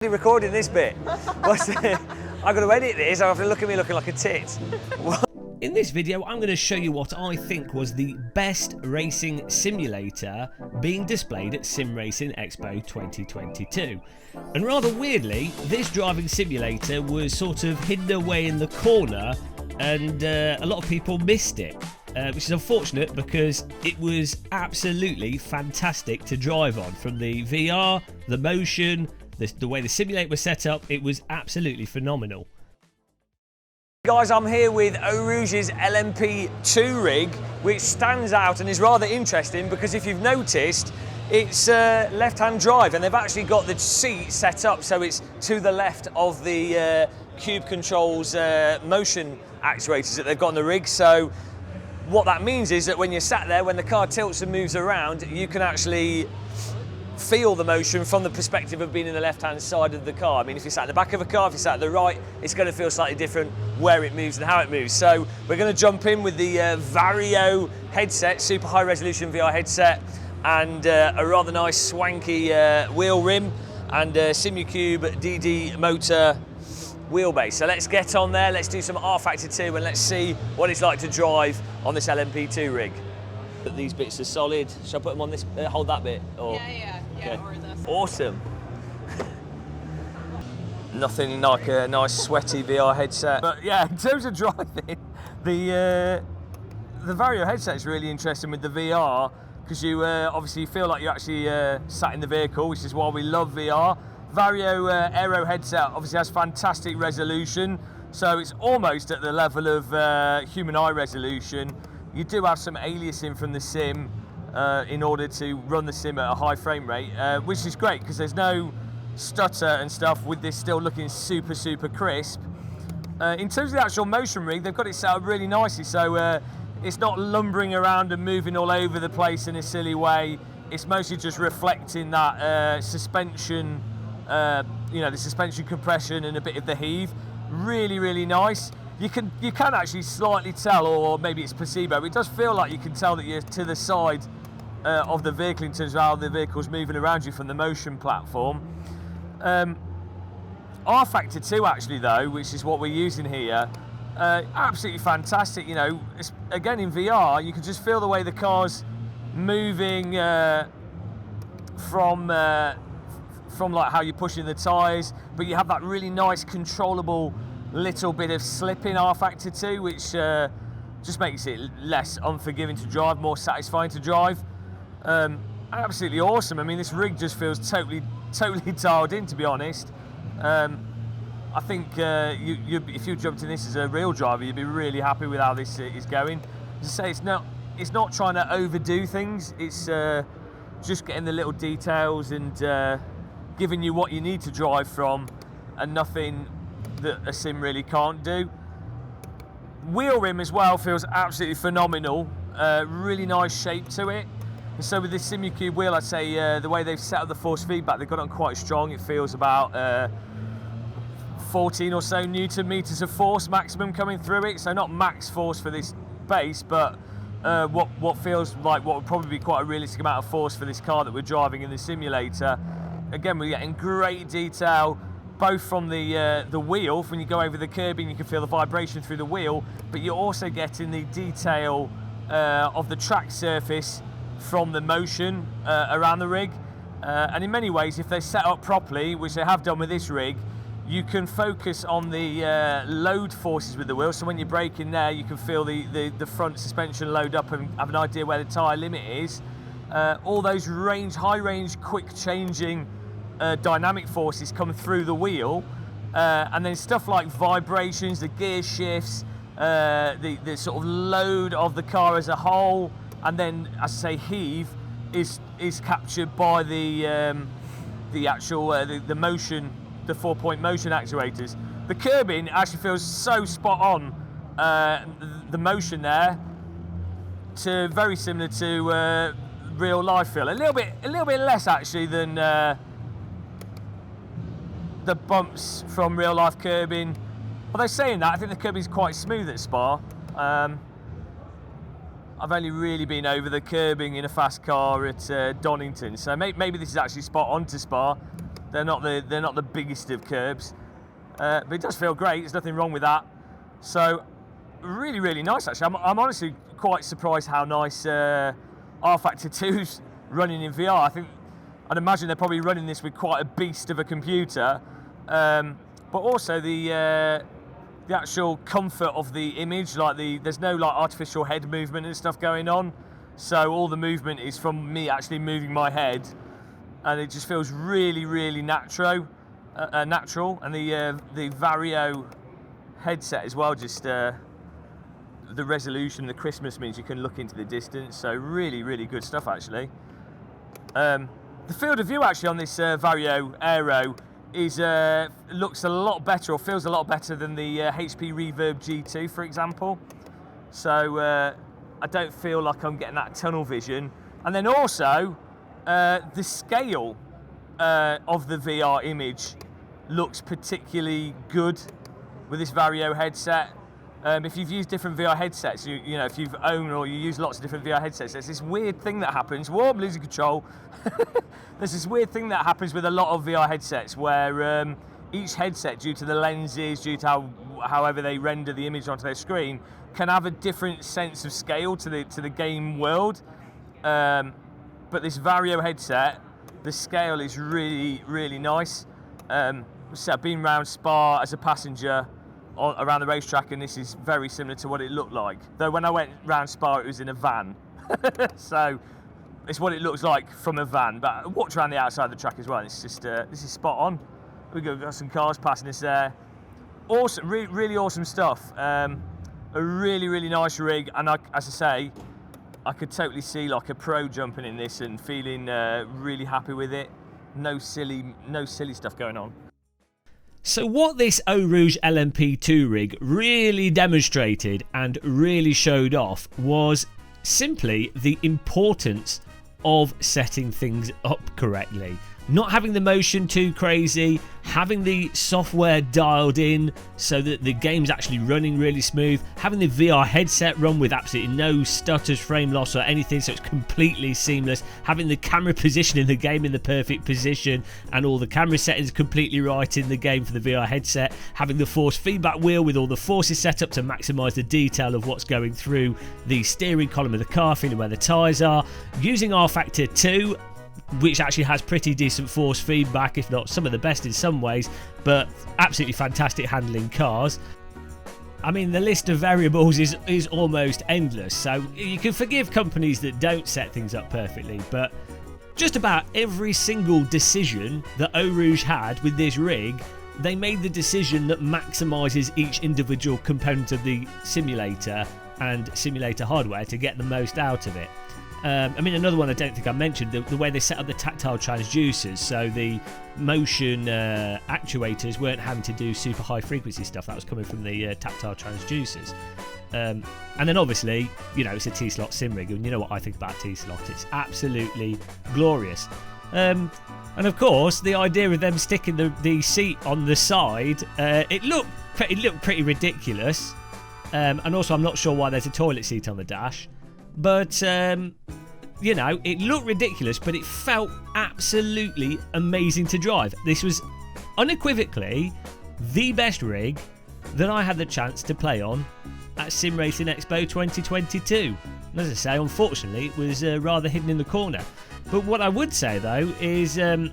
Recording this bit. I've got to edit this, I have to look at me looking like a tit. In this video, I'm going to show you what I think was the best racing simulator being displayed at SimRacing Expo 2022. And rather weirdly, this driving simulator was sort of hidden away in the corner and a lot of people missed it. Which is unfortunate because it was absolutely fantastic to drive on. From the VR, the motion, the way the simulator was set up, it was absolutely phenomenal. Guys, I'm here with Eau Rouge's LMP2 rig, which stands out and is rather interesting because if you've noticed, it's left-hand drive and they've actually got the seat set up so it's to the left of the Cube Control's motion actuators that they've got on the rig. So what that means is that when you're sat there, when the car tilts and moves around, you can actually feel the motion from the perspective of being in the left-hand side of the car. I mean, if you're sat at the back of a car, if you're sat at the right, it's going to feel slightly different where it moves and how it moves. So we're going to jump in with the Vario headset, super high-resolution VR headset, and a rather nice swanky wheel rim and SimRacing DD motor wheelbase. So let's get on there, let's do some R Factor 2 and let's see what it's like to drive on this LMP2 rig. These bits are solid. Should I put them on this, hold that bit? Or? Yeah, Okay. or this. Awesome. Nothing like a nice sweaty VR headset. But yeah, in terms of driving, the Vario headset is really interesting with the VR because you obviously feel like you're actually sat in the vehicle, which is why we love VR. Vario Aero headset obviously has fantastic resolution, so it's almost at the level of human eye resolution. You do have some aliasing from the sim in order to run the sim at a high frame rate, which is great because there's no stutter and stuff with this still looking super, super crisp. In terms of the actual motion rig, they've got it set up really nicely, so it's not lumbering around and moving all over the place in a silly way. It's mostly just reflecting that suspension, the suspension compression and a bit of the heave. Really, really nice. You can actually slightly tell, or maybe it's placebo, but it does feel like you can tell that you're to the side of the vehicle in terms of how the vehicle's moving around you from the motion platform. R Factor 2 actually though, which is what we're using here, absolutely fantastic. You know, again in VR, you can just feel the way the car's moving from like how you're pushing the tyres, but you have that really nice controllable little bit of slip in R Factor 2, which just makes it less unforgiving to drive, more satisfying to drive. Absolutely awesome. I mean, this rig just feels totally dialed in, to be honest. I think if you jumped in this as a real driver, you'd be really happy with how this is going. As I say, it's not trying to overdo things. It's just getting the little details and giving you what you need to drive from, and nothing that a sim really can't do. Wheel rim as well feels absolutely phenomenal. Really nice shape to it. And so with this SimRacing wheel, I'd say the way they've set up the force feedback, they've got it on quite strong. It feels about 14 or so Newton meters of force maximum coming through it. So not max force for this base, but what feels like what would probably be quite a realistic amount of force for this car that we're driving in the simulator. Again, we're getting great detail, both from the wheel. When you go over the curbing, you can feel the vibration through the wheel, but you're also getting the detail of the track surface from the motion around the rig. And in many ways, if they're set up properly, which they have done with this rig, you can focus on the load forces with the wheel. So when you're braking there, you can feel the front suspension load up and have an idea where the tyre limit is. All those high range, quick changing dynamic forces come through the wheel, and then stuff like vibrations, the gear shifts, the sort of load of the car as a whole, and then, as I say, heave is captured by the actual the motion, the 4-point motion actuators. The curbing actually feels so spot on. The motion there, to very similar to real life feel. A little bit less actually than the bumps from real life curbing. Although saying that, I think the curbing's quite smooth at Spa. I've only really been over the curbing in a fast car at Donington, so maybe this is actually spot on to Spa. They're not the biggest of curbs, but it does feel great. There's nothing wrong with that. So really, really nice actually. I'm honestly quite surprised how nice rFactor 2's running in VR. I'd imagine they're probably running this with quite a beast of a computer, but also the actual comfort of the image. Like there's no like artificial head movement and stuff going on, so all the movement is from me actually moving my head, and it just feels really, really natural. And the Vario headset as well, just the resolution, the Christmas means you can look into the distance, so really, really good stuff actually. The field of view actually on this Vario Aero looks a lot better, or feels a lot better than the HP Reverb G2, for example. So I don't feel like I'm getting that tunnel vision. And then also the scale of the VR image looks particularly good with this Vario headset. If you've used different VR headsets, you know, if you've owned or you use lots of different VR headsets, there's this weird thing that happens. Whoa, I'm losing control. There's this weird thing that happens with a lot of VR headsets where each headset, due to the lenses, due to however they render the image onto their screen, can have a different sense of scale to the game world. But this Vario headset, the scale is really, really nice. So I've been around Spa as a passenger around the racetrack, and this is very similar to what it looked like. Though when I went round Spa, it was in a van. So it's what it looks like from a van. But I walked around the outside of the track as well, and it's just, this is spot on. We've got some cars passing us there. Awesome, really awesome stuff. A really, really nice rig, and as I say, I could totally see like a pro jumping in this and feeling really happy with it. No silly stuff going on. So what this Eau Rouge LMP2 rig really demonstrated and really showed off was simply the importance of setting things up correctly. Not having the motion too crazy, having the software dialed in so that the game's actually running really smooth, having the VR headset run with absolutely no stutters, frame loss or anything, so it's completely seamless, having the camera position in the game in the perfect position and all the camera settings completely right in the game for the VR headset, having the force feedback wheel with all the forces set up to maximise the detail of what's going through the steering column of the car, feeling where the tyres are, using rFactor 2, which actually has pretty decent force feedback, if not some of the best in some ways, but absolutely fantastic handling cars. I mean, the list of variables is almost endless, so you can forgive companies that don't set things up perfectly, but just about every single decision that Eau Rouge had with this rig, they made the decision that maximises each individual component of the simulator and simulator hardware to get the most out of it. I mean, another one I don't think I mentioned, the way they set up the tactile transducers, so the motion actuators weren't having to do super high frequency stuff. That was coming from the tactile transducers. And then obviously, you know, it's a T-slot sim rig, and you know what I think about T-slot. It's absolutely glorious. And of course, the idea of them sticking the seat on the side, it looked pretty ridiculous. And also, I'm not sure why there's a toilet seat on the dash. But, you know, it looked ridiculous, but it felt absolutely amazing to drive. This was unequivocally the best rig that I had the chance to play on at SimRacing Expo 2022. And as I say, unfortunately, it was rather hidden in the corner. But what I would say, though, is Eau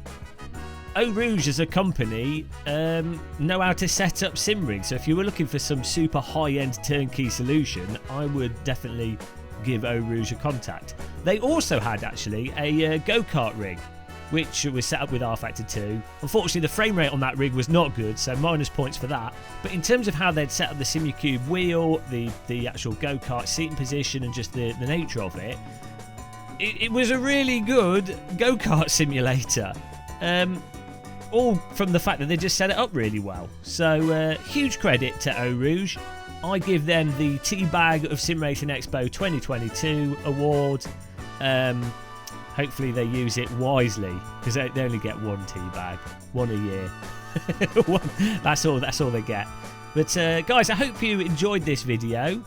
Rouge as a company know how to set up sim rigs. So if you were looking for some super high-end turnkey solution, I would definitely give Eau Rouge a contact. They also had actually a go-kart rig, which was set up with rFactor 2. Unfortunately, the frame rate on that rig was not good, so minus points for that. But in terms of how they'd set up the Simucube wheel, the actual go-kart seating position, and just the nature of it, it was a really good go-kart simulator. All from the fact that they just set it up really well. So huge credit to Eau Rouge. I give them the Teabag of SimRacing Expo 2022 award. Hopefully they use it wisely, because they only get one Teabag, one a year. That's all they get. But guys, I hope you enjoyed this video.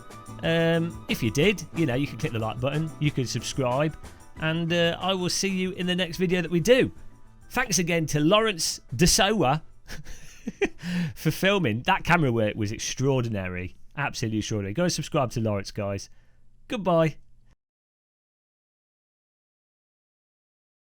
If you did, you know, you can click the like button, you can subscribe, and I will see you in the next video that we do. Thanks again to Lawrence DeSoa for filming. That camera work was extraordinary. Absolutely extraordinary. Go and subscribe to Lawrence, guys. Goodbye.